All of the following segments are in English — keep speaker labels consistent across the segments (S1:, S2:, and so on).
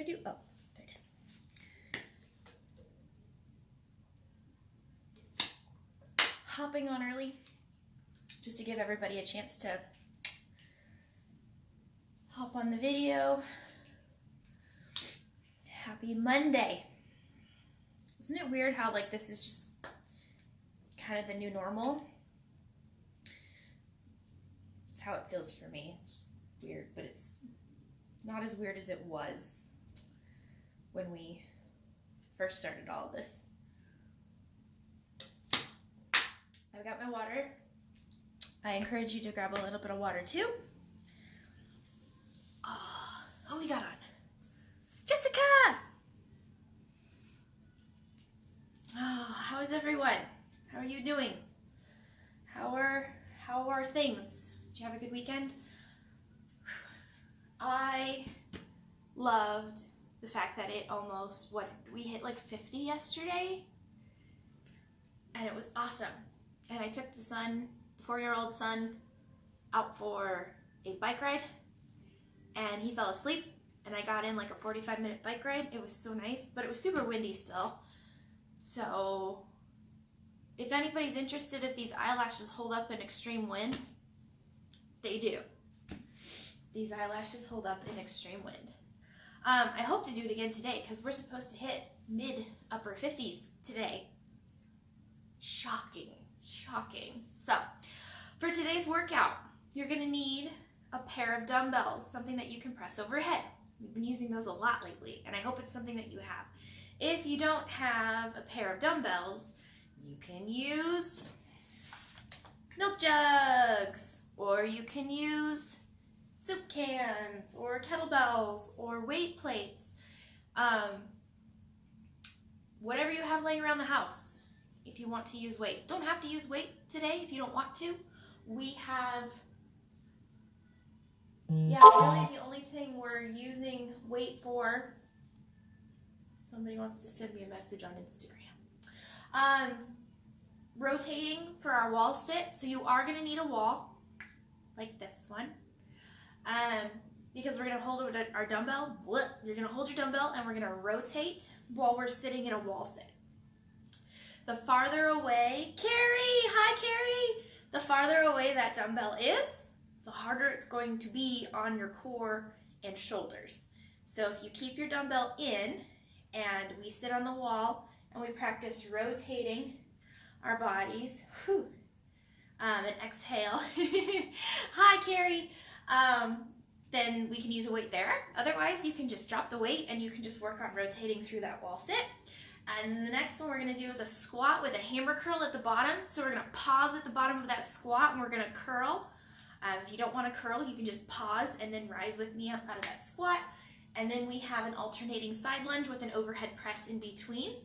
S1: I do? Oh, there it is. Hopping on early just to give everybody a chance to hop on the video. Happy Monday. Isn't it weird how like this is just kind of the new normal? It's how it feels for me. It's weird, but it's not as weird as it was when we first started all of this. I've got my water. I encourage you to grab a little bit of water too. Oh, who we got on? Jessica! Oh, how is everyone? How are you doing? How are things? Did you have a good weekend? I loved the fact that it almost, we hit like 50 yesterday, and it was awesome. And I took the 4-year-old son, out for a bike ride, and he fell asleep, and I got in like a 45-minute bike ride. It was so nice, but it was super windy still. So if anybody's interested if these eyelashes hold up in extreme wind, they do. These eyelashes hold up in extreme wind. I hope to do it again today because we're supposed to hit mid-upper 50s today. Shocking, shocking. So for today's workout, you're gonna need a pair of dumbbells, something that you can press overhead. We've been using those a lot lately, and I hope it's something that you have. If you don't have a pair of dumbbells, you can use milk jugs, or you can use soup cans, or kettlebells, or weight plates. Whatever you have laying around the house, if you want to use weight. Don't have to use weight today if you don't want to. We have, really the only thing we're using weight for, somebody wants to send me a message on Instagram. Rotating for our wall sit. So you are going to need a wall, like this one. Because we're going to hold our dumbbell. You're going to hold your dumbbell and we're going to rotate while we're sitting in a wall sit. The farther away, Carrie, hi Carrie! The farther away that dumbbell is, the harder it's going to be on your core and shoulders. So if you keep your dumbbell in, and we sit on the wall and we practice rotating our bodies, and exhale. Hi, Carrie. Then we can use a weight there. Otherwise, you can just drop the weight and you can just work on rotating through that wall sit. And the next one we're gonna do is a squat with a hammer curl at the bottom. So we're gonna pause at the bottom of that squat and we're gonna curl. If you don't wanna curl, you can just pause and then rise with me up out of that squat. And then we have an alternating side lunge with an overhead press in between.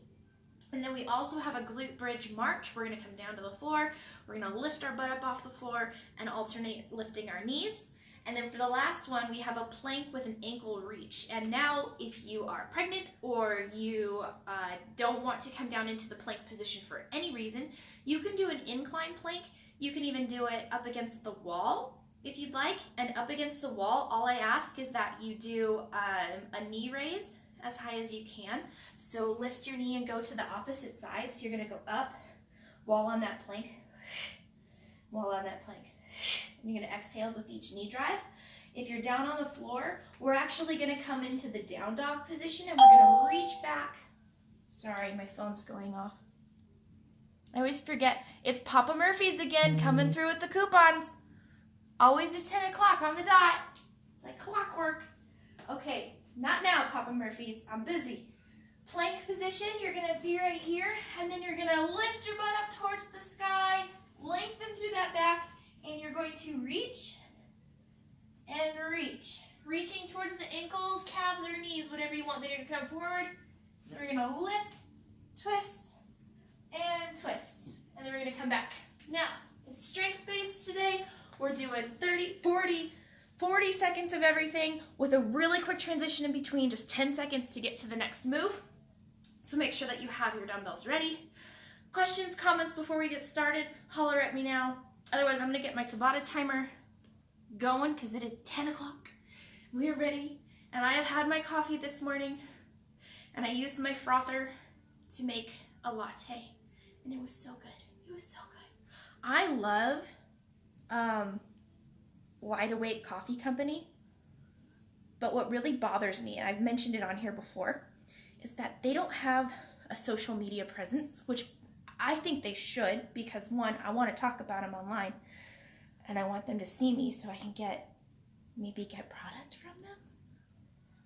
S1: And then we also have a glute bridge march. We're gonna come down to the floor. We're gonna lift our butt up off the floor and alternate lifting our knees. And then for the last one, we have a plank with an ankle reach. And now if you are pregnant or you don't want to come down into the plank position for any reason, you can do an incline plank. You can even do it up against the wall if you'd like. And up against the wall, all I ask is that you do a knee raise as high as you can. So lift your knee and go to the opposite side. So you're gonna go up while on that plank, while on that plank. And you're gonna exhale with each knee drive. If you're down on the floor, we're actually gonna come into the down dog position and we're gonna reach back. Sorry, my phone's going off. I always forget, it's Papa Murphy's again, coming through with the coupons. Always at 10 o'clock on the dot, like clockwork. Okay, not now, Papa Murphy's, I'm busy. Plank position, you're gonna be right here, and then you're gonna lift your butt up towards the sky, lengthen through that back, and you're going to reach and reach. Reaching towards the ankles, calves, or knees, whatever you want. Then you're gonna come forward, then we're gonna lift, twist, and twist. And then we're gonna come back. Now, it's strength-based today. We're doing 30, 40 seconds of everything with a really quick transition in between, just 10 seconds to get to the next move. So make sure that you have your dumbbells ready. Questions, comments before we get started, holler at me now. Otherwise, I'm gonna get my Tabata timer going because it is 10 o'clock. We are ready And I have had my coffee this morning, and I used my frother to make a latte, and it was so good. It was so good. I love Wide Awake Coffee Company, but what really bothers me, and I've mentioned it on here before, is that they don't have a social media presence, which I think they should, because one, I want to talk about them online, and I want them to see me so I can maybe get product from them.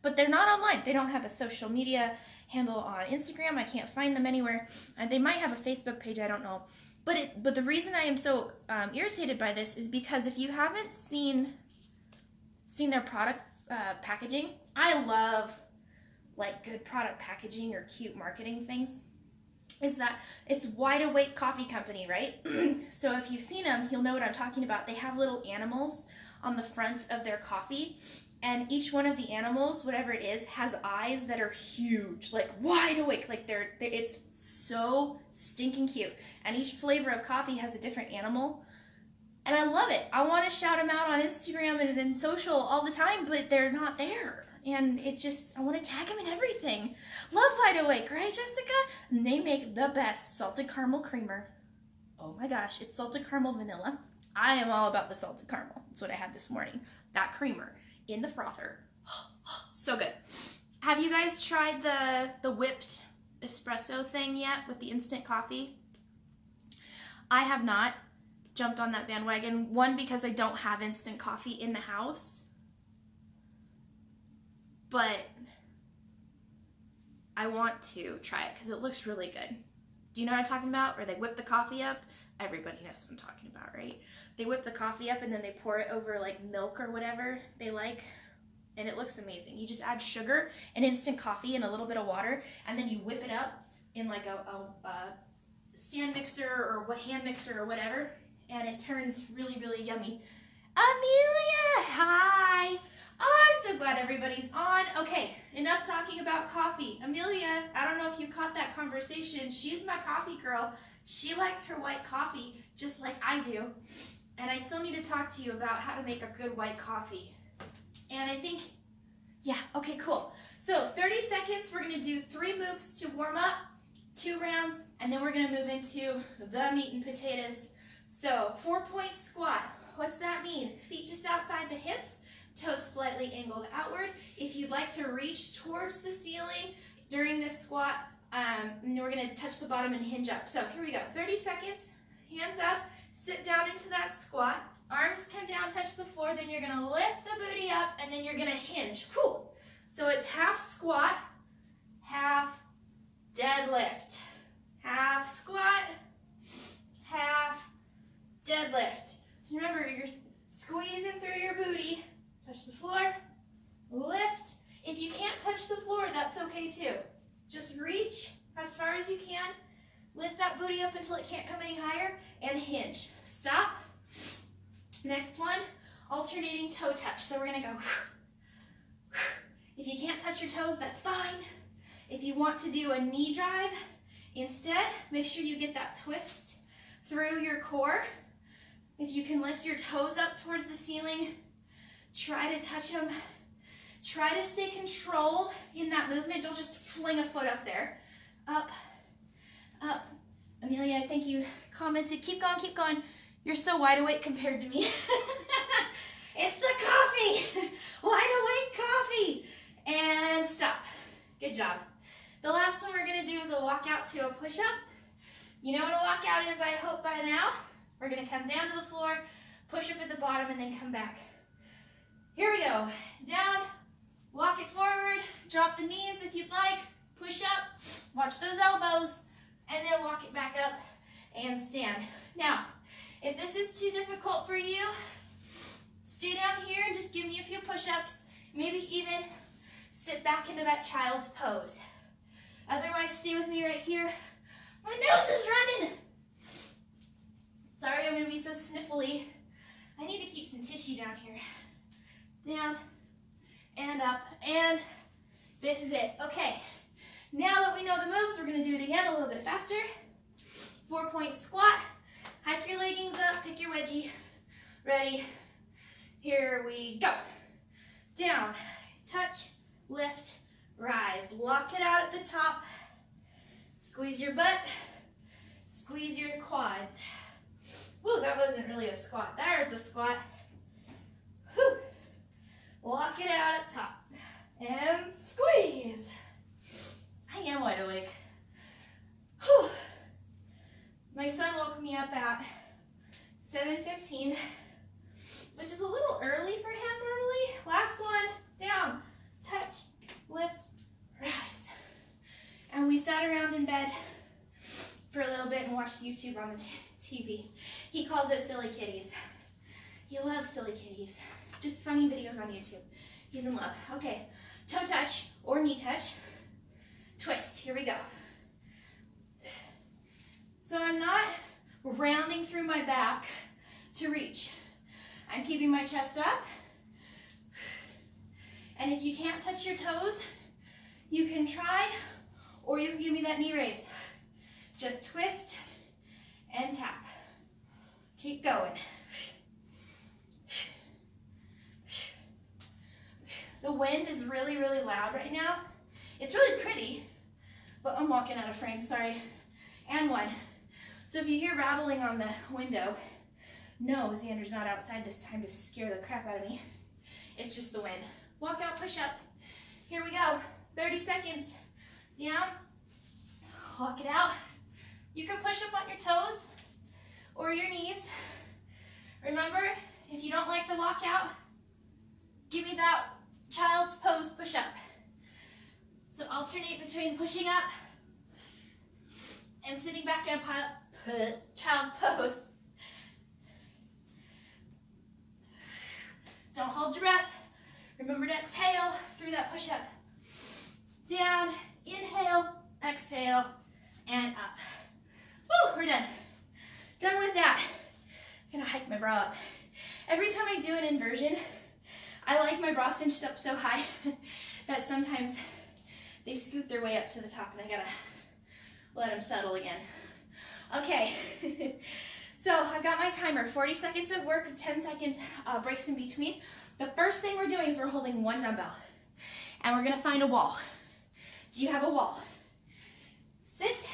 S1: But they're not online. They don't have a social media handle on Instagram. I can't find them anywhere. And they might have a Facebook page, I don't know. But the reason I am so irritated by this is because if you haven't seen their product packaging, I love like good product packaging or cute marketing things, is that it's Wide Awake Coffee Company, right? So if you've seen them, you'll know what I'm talking about. They have little animals on the front of their coffee, and each one of the animals, whatever it is, has eyes that are huge, like wide awake, like it's so stinking cute. And each flavor of coffee has a different animal, and I love it. I want to shout them out on Instagram and social all the time, but they're not there. And it just, I want to tag them in everything. Love Wide Awake, right, Jessica? And they make the best salted caramel creamer. Oh my gosh, it's salted caramel vanilla. I am all about the salted caramel. That's what I had this morning. That creamer in the frother. So good. Have you guys tried the whipped espresso thing yet with the instant coffee? I have not jumped on that bandwagon. One, because I don't have instant coffee in the house. But I want to try it because it looks really good. Do you know what I'm talking about? Where they whip the coffee up? Everybody knows what I'm talking about, right? They whip the coffee up and then they pour it over like milk or whatever they like, and it looks amazing. You just add sugar and instant coffee and a little bit of water, and then you whip it up in like a stand mixer or hand mixer or whatever, and it turns really, really yummy. Amelia, hi! Oh, I'm so glad everybody's on. Okay, enough talking about coffee. Amelia, I don't know if you caught that conversation. She's my coffee girl. She likes her white coffee just like I do. And I still need to talk to you about how to make a good white coffee. And I think, yeah, okay, cool. So 30 seconds, we're gonna do 3 moves to warm up, 2 rounds, and then we're gonna move into the meat and potatoes. So 4-point squat. What's that mean? Feet just outside the hips, toes slightly angled outward. If you'd like to reach towards the ceiling during this squat, and we're gonna touch the bottom and hinge up. So here we go, 30 seconds, hands up, sit down into that squat, arms come down, touch the floor, then you're gonna lift the booty up, and then you're gonna hinge. Whew. So it's half squat, half deadlift. Half squat, half deadlift. So remember, you're squeezing through your booty, touch the floor, lift. If you can't touch the floor, that's okay too. Just reach as far as you can, lift that booty up until it can't come any higher, and hinge. Stop. Next one, alternating toe touch. So we're gonna go. If you can't touch your toes, that's fine. If you want to do a knee drive instead, make sure you get that twist through your core. If you can lift your toes up towards the ceiling, try to touch them. Try to stay controlled in that movement. Don't just fling a foot up there. Up, up. Amelia, I think you commented, keep going, keep going. You're so wide awake compared to me. It's the coffee. Wide awake coffee. And stop. Good job. The last one we're gonna do is a walkout to a push-up. You know what a walkout is, I hope by now. We're gonna come down to the floor, push up at the bottom, and then come back. Here we go. Down, walk it forward, drop the knees if you'd like, push up, watch those elbows, and then walk it back up and stand. Now, if this is too difficult for you, stay down here and just give me a few push-ups, maybe even sit back into that child's pose. Otherwise, stay with me right here. My nose is running. Sorry, I'm gonna be so sniffly. I need to keep some tissue down here. Down and up, and this is it. Okay, now that we know the moves, we're gonna do it again a little bit faster. 4-point squat. Hike your leggings up, pick your wedgie. Ready? Here we go. Down, touch, lift, rise. Lock it out at the top. Squeeze your butt, squeeze your quads. Woo, that wasn't really a squat. There's a squat. Whew. Lock it out up top. And squeeze. I am wide awake. Whew. My son woke me up at 7:15, which is a little early for him normally. Last one, down, touch, lift, rise. And we sat around in bed for a little bit and watched YouTube on the TV. He calls it Silly Kitties. He loves Silly Kitties. Just funny videos on YouTube. He's in love. Okay, toe touch or knee touch. Twist, here we go. So I'm not rounding through my back to reach. I'm keeping my chest up. And if you can't touch your toes, you can try, or you can give me that knee raise. Just twist and tap. Keep going. The wind is really, really loud right now. It's really pretty, but I'm walking out of frame, sorry. And one. So if you hear rattling on the window, no, Xander's not outside this time to scare the crap out of me. It's just the wind. Walk out, push up. Here we go. 30 seconds. Down. Walk it out. You can push up on your toes or your knees. Remember, if you don't like the walkout, give me that child's pose push up. So alternate between pushing up and sitting back in a child's pose. Don't hold your breath. Remember to exhale through that push up. Down, inhale, exhale, and up. Woo, we're done. Done with that. I'm gonna hike my bra up. Every time I do an inversion, I like my bra cinched up so high that sometimes they scoot their way up to the top and I gotta let them settle again. Okay, so I've got my timer, 40 seconds of work with 10-second breaks in between. The first thing we're doing is we're holding one dumbbell and we're gonna find a wall. Do you have a wall? Sit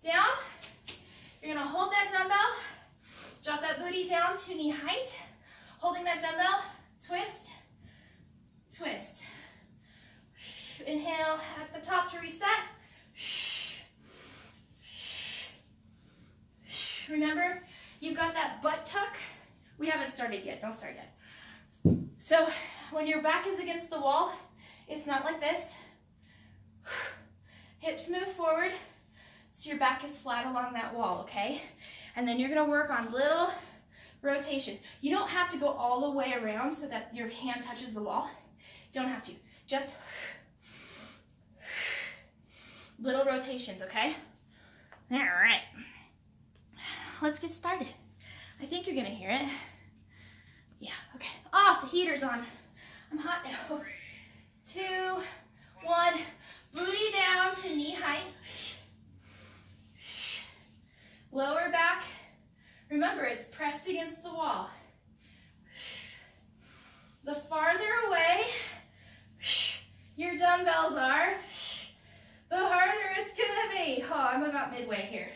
S1: down. You're gonna hold that dumbbell, drop that booty down to knee height, holding that dumbbell, twist, twist. Inhale at the top to reset. Remember, you've got that butt tuck. We haven't started yet, don't start yet. So when your back is against the wall, it's not like this. Hips move forward, so your back is flat along that wall, okay? And then you're gonna work on little rotations. You don't have to go all the way around so that your hand touches the wall. Don't have to, just little rotations, okay? All right, let's get started. I think you're gonna hear it. Yeah, okay. Off, the heater's on. I'm hot now. 2, 1, booty down to knee height. Lower back. Remember, it's pressed against the wall. The farther away your dumbbells are, the harder it's gonna be. Oh, I'm about midway here.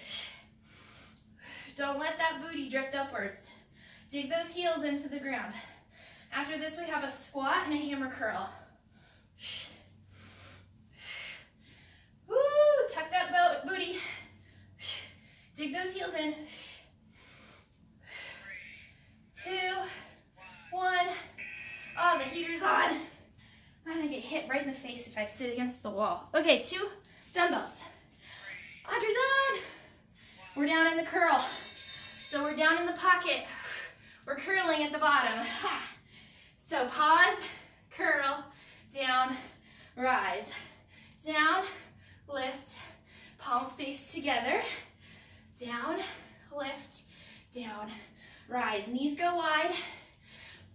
S1: Don't let that booty drift upwards. Dig those heels into the ground. After this, we have a squat and a hammer curl. Woo, tuck that booty. Dig those heels in. 2, 1. Oh, the heater's on. I'm gonna get hit right in the face if I sit against the wall. Okay, 2 dumbbells. Audrey's on. We're down in the curl. So we're down in the pocket. We're curling at the bottom. Ha. So pause, curl, down, rise. Down, lift, palms face together. Down, lift, down, rise. Knees go wide.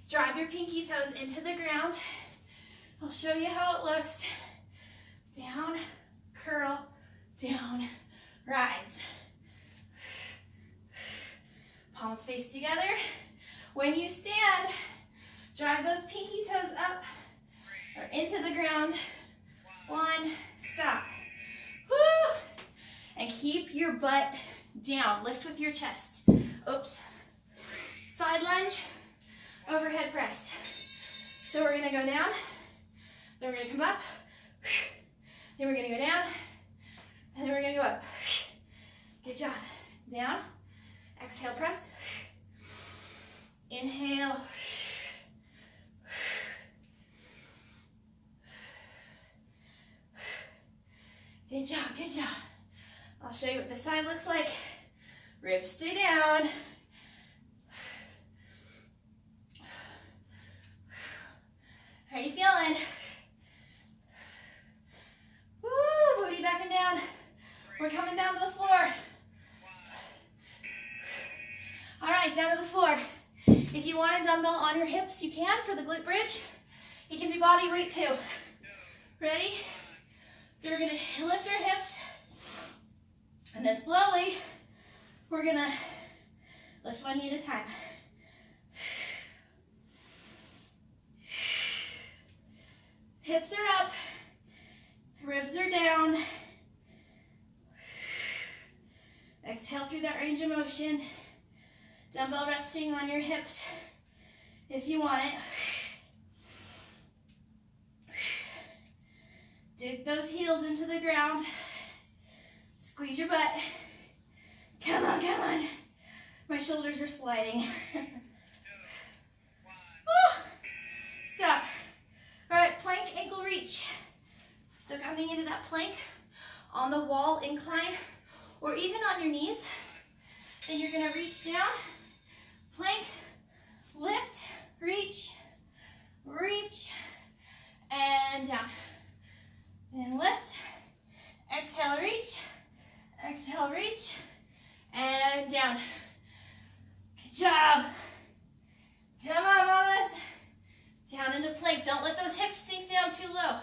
S1: Drive your pinky toes into the ground. I'll show you how it looks. Down, curl, down, rise. Palms face together. When you stand, drive those pinky toes up or into the ground. 1, stop. Woo! And keep your butt down. Lift with your chest. Oops. Side lunge, overhead press. So we're gonna go down, then we're gonna come up, then we're gonna go down, and then we're gonna go up. Good job. Down, exhale, press. Inhale. Good job, good job. I'll show you what the side looks like. Ribs stay down. How are you feeling? Woo, booty back and down. We're coming down to the floor. All right, down to the floor. If you want a dumbbell on your hips, you can for the glute bridge. You can do body weight too. Ready? So we're gonna lift our hips, and then slowly, we're gonna lift one knee at a time. Hips are up, ribs are down. Exhale through that range of motion. Dumbbell resting on your hips if you want it. Dig those heels into the ground. Squeeze your butt. Come on, come on. My shoulders are sliding. Stop. All right, plank ankle reach. So coming into that plank on the wall incline or even on your knees, then you're gonna reach down, plank, lift, reach, reach, and down. Then lift, exhale, reach, and down. Good job. Come on, mamas. Down into plank. Don't let those hips sink down too low.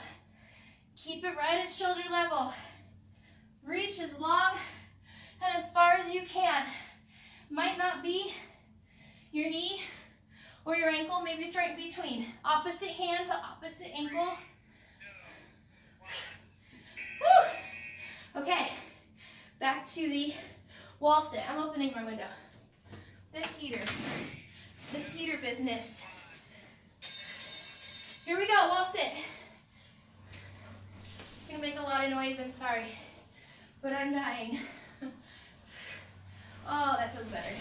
S1: Keep it right at shoulder level. Reach as long and as far as you can. Might not be your knee or your ankle, maybe it's right in between. Opposite hand to opposite ankle. Woo. Okay, back to the wall sit. I'm opening my window. This heater business. Here we go, wall sit. It's gonna make a lot of noise, I'm sorry, but I'm dying. Oh, that feels better.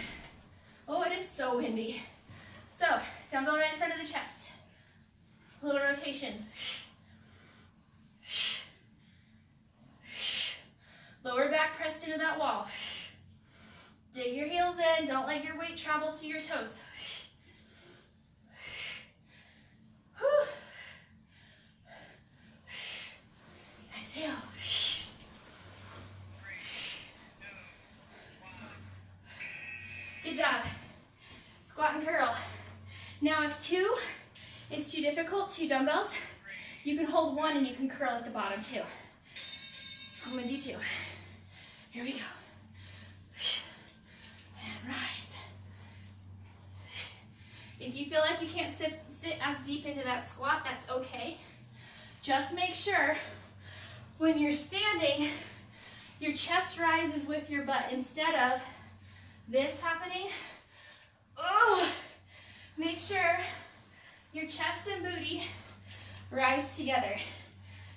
S1: Oh, it is so windy. So, dumbbell right in front of the chest. Little rotations. Lower back pressed into that wall. Dig your heels in. Don't let your weight travel to your toes. Whew. Exhale. Good job. Squat and curl. Now if 2 is too difficult, 2 dumbbells, you can hold 1 and you can curl at the bottom too. I'm gonna do 2. Here we go. And rise. If you feel like you can't sit as deep into that squat, that's okay. Just make sure when you're standing, your chest rises with your butt instead of this happening. Oh, make sure your chest and booty rise together.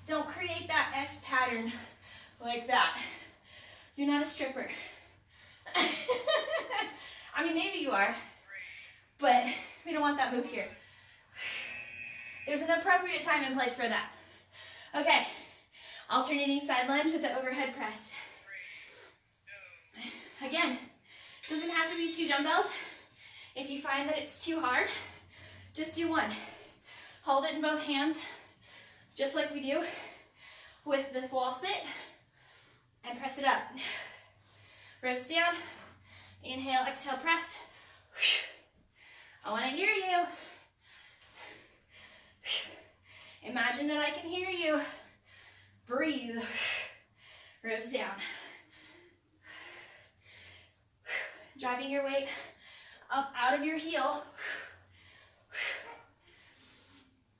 S1: Don't create that S pattern like that. You're not a stripper. I mean, maybe you are, but we don't want that move here. There's an appropriate time and place for that. Okay, alternating side lunge with the overhead press. Again, doesn't have to be 2 dumbbells. If you find that it's too hard, just do 1. Hold it in both hands, just like we do with the wall sit, and press it up. Ribs down, inhale, exhale, press. I want to hear you. Imagine that I can hear you. Breathe. Ribs down. Driving your weight up out of your heel.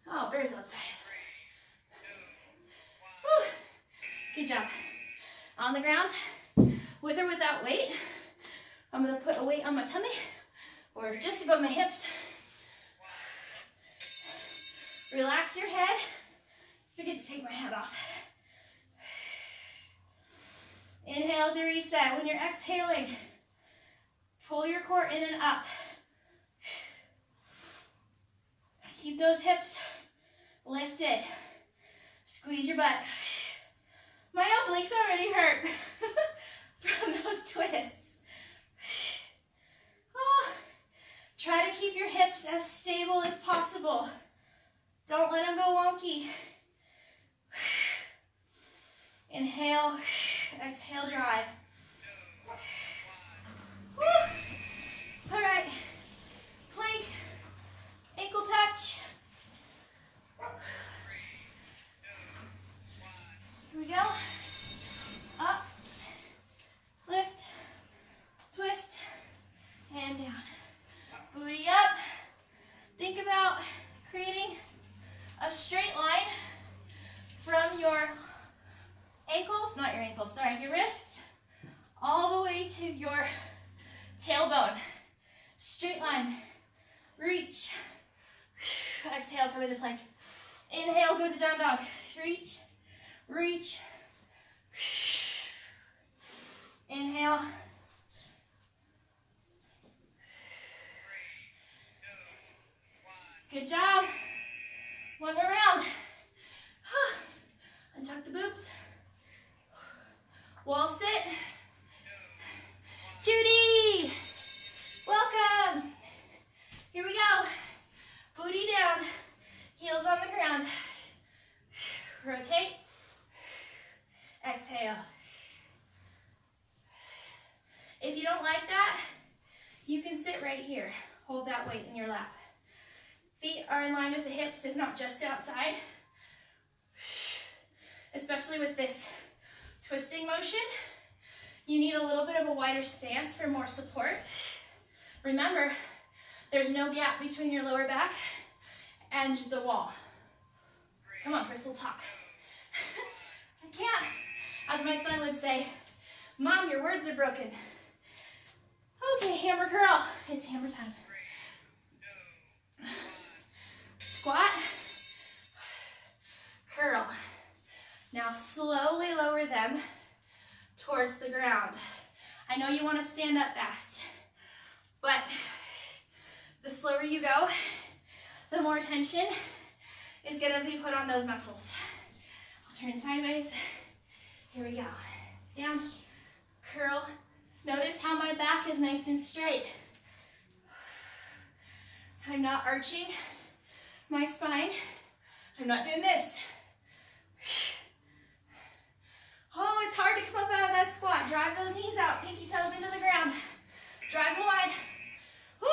S1: Oh, bears outside. Good job. On the ground, with or without weight. I'm gonna put a weight on my tummy or just above my hips. Relax your head. Just forget to take my hat off. Inhale to reset. When you're exhaling, pull your core in and up. Keep those hips lifted. Squeeze your butt. My obliques already hurt from those twists. Oh, try to keep your hips as stable as possible. Don't let them go wonky. Inhale, exhale, drive. Woo. All right, plank, ankle touch. Here we go. Up, lift, twist, and down. Booty up. Think about creating a straight line from your ankles, not your ankles, sorry, your wrists, all the way to your tailbone. Straight line. Reach. Exhale, come into plank. Inhale, go to down dog. Reach, reach. Inhale. Good job. One more round. Untuck the boobs. Wall sit. Judy, welcome. Here we go. Booty down, heels on the ground. Rotate. Exhale. If you don't like that, you can sit right here. Hold that weight in your lap. Feet are in line with the hips, if not just outside. Especially with this twisting motion, you need a little bit of a wider stance for more support. Remember, there's no gap between your lower back and the wall. Come on, Crystal, talk. I can't. As my son would say, Mom, your words are broken. Okay, hammer curl. It's hammer time. Squat, curl. Now slowly lower them towards the ground. I know you want to stand up fast, but the slower you go, the more tension is going to be put on those muscles. I'll turn sideways. Here we go. Down, curl. Notice how my back is nice and straight. I'm not arching my spine. I'm not doing this. Oh, it's hard to come up out of that squat. Drive those knees out, pinky toes into the ground. Drive them wide. Woo.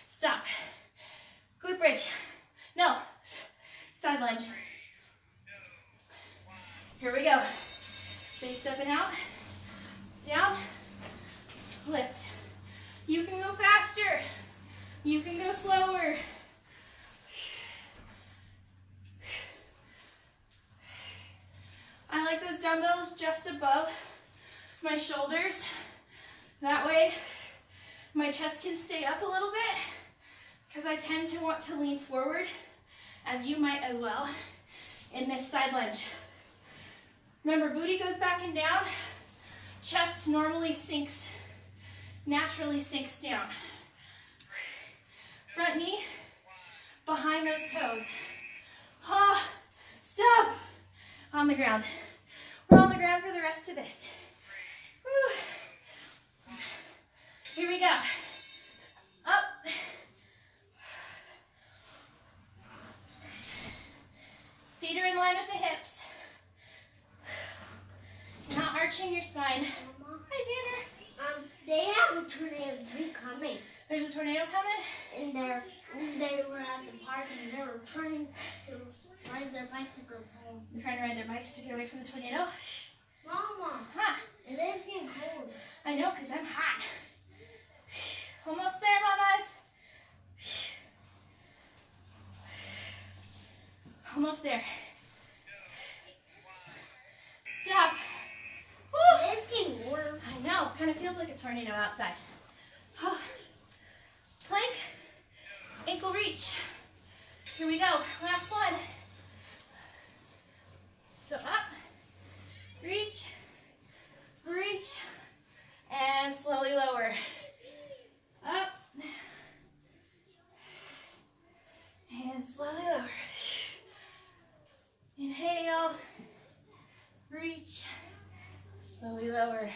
S1: Stop. Glute bridge. No. Side lunge. Here we go. So you're stepping out, down, lift. You can go faster. You can go slower. I like those dumbbells just above my shoulders. That way my chest can stay up a little bit because I tend to want to lean forward, as you might as well, in this side lunge. Remember, booty goes back and down. Chest normally sinks, naturally sinks down. Front knee behind those toes. Ah, stop. On the ground. We're on the ground for the rest of this. Woo. Here we go. Up. Feet are in line with the hips. You're not arching your spine.
S2: Mama,
S1: Hi, Xander.
S2: they have a tornado too coming.
S1: There's a tornado coming?
S2: And they were at the park and they were trying to ride their bicycles home.
S1: They're trying to ride their bikes to get away from the tornado?
S2: Mama,
S1: Huh.
S2: it is getting cold.
S1: I know, because I'm hot. Almost there, mamas. Almost there. Stop. It feels like a tornado outside. Oh. Plank, ankle reach. Here we go, last one. So up, reach, reach, and slowly lower. Up, and slowly lower. Inhale, reach, slowly lower.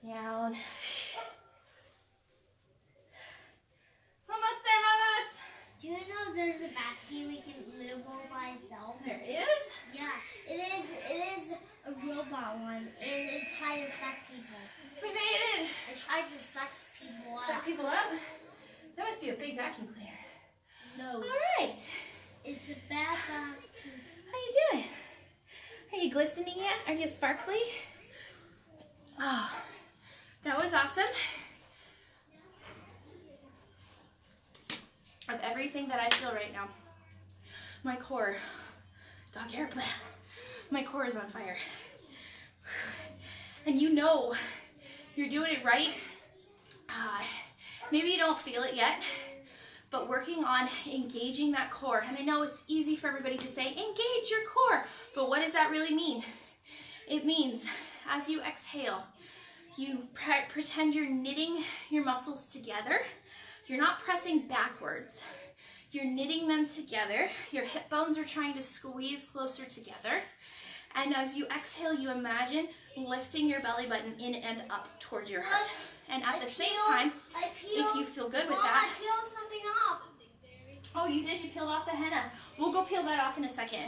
S1: Down. Almost there, mamas.
S2: Do you know there's a vacuum we can move all by itself?
S1: There is?
S2: Yeah, it is a robot one, and it tries to suck people.
S1: We made it.
S2: It tries to suck people up.
S1: Suck people up? That must be a big vacuum cleaner.
S2: No.
S1: All right.
S2: It's a bad vacuum.
S1: How you doing? Are you glistening yet? Are you sparkly? Oh, that was awesome. Of everything that I feel right now, my core, dog hair, blah, my core is on fire. And you know you're doing it right. Maybe you don't feel it yet, but working on engaging that core. And I know it's easy for everybody to say, engage your core, but what does that really mean? It means as you exhale, you pretend you're knitting your muscles together. You're not pressing backwards. You're knitting them together. Your hip bones are trying to squeeze closer together. And as you exhale, you imagine lifting your belly button in and up towards your heart. And at the same time, if you feel good with that.
S2: I peeled something off.
S1: Oh, you did? You peeled off the henna. We'll go peel that off in a second.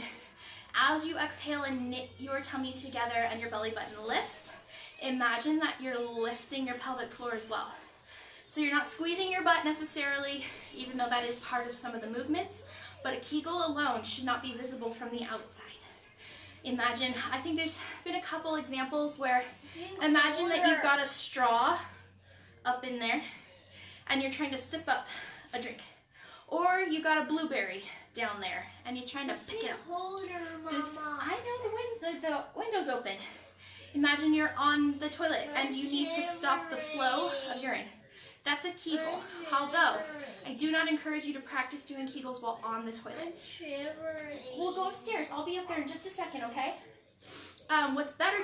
S1: As you exhale and knit your tummy together and your belly button lifts, imagine that you're lifting your pelvic floor as well. So you're not squeezing your butt necessarily, even though that is part of some of the movements, but a Kegel alone should not be visible from the outside. Imagine, I think there's been a couple examples where, imagine that you've got a straw up in there and you're trying to sip up a drink. Or you got a blueberry down there and you're trying to pick it up. I know the window's open. Imagine you're on the toilet and you need to stop the flow of urine. That's a Kegel, although I do not encourage you to practice doing Kegels while on the toilet. We'll go upstairs. I'll be up there in just a second, okay? What's better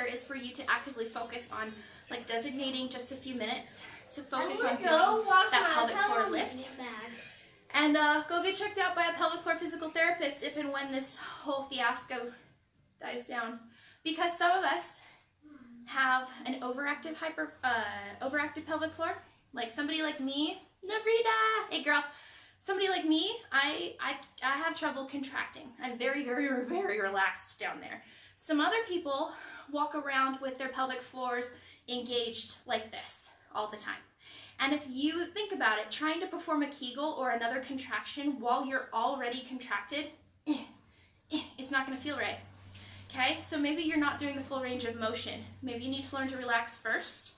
S1: is for you to actively focus on like designating just a few minutes to focus on doing that pelvic floor lift. And go get checked out by a pelvic floor physical therapist if and when this whole fiasco dies down. Because some of us have an overactive pelvic floor. Like somebody like me, Narita, hey girl, somebody like me, I have trouble contracting. I'm very, very, very relaxed down there. Some other people walk around with their pelvic floors engaged like this all the time. And if you think about it, trying to perform a Kegel or another contraction while you're already contracted, it's not going to feel right. Okay, so maybe you're not doing the full range of motion. Maybe you need to learn to relax first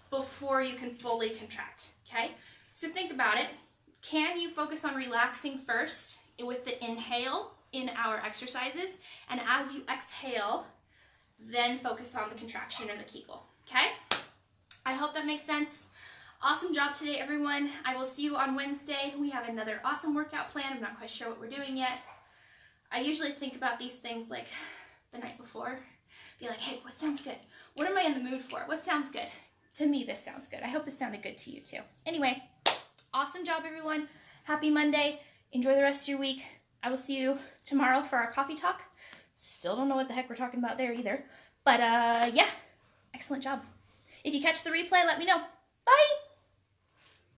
S1: before you can fully contract, okay? So think about it. Can you focus on relaxing first with the inhale in our exercises? And as you exhale, then focus on the contraction or the Kegel, okay? I hope that makes sense. Awesome job today, everyone. I will see you on Wednesday. We have another awesome workout plan. I'm not quite sure what we're doing yet. I usually think about these things like the night before. Be like, hey, what sounds good? What am I in the mood for? What sounds good? To me, this sounds good. I hope it sounded good to you too. Anyway, awesome job, everyone. Happy Monday. Enjoy the rest of your week. I will see you tomorrow for our coffee talk. Still don't know what the heck we're talking about there either. But yeah, excellent job. If you catch the replay, let me know. Bye.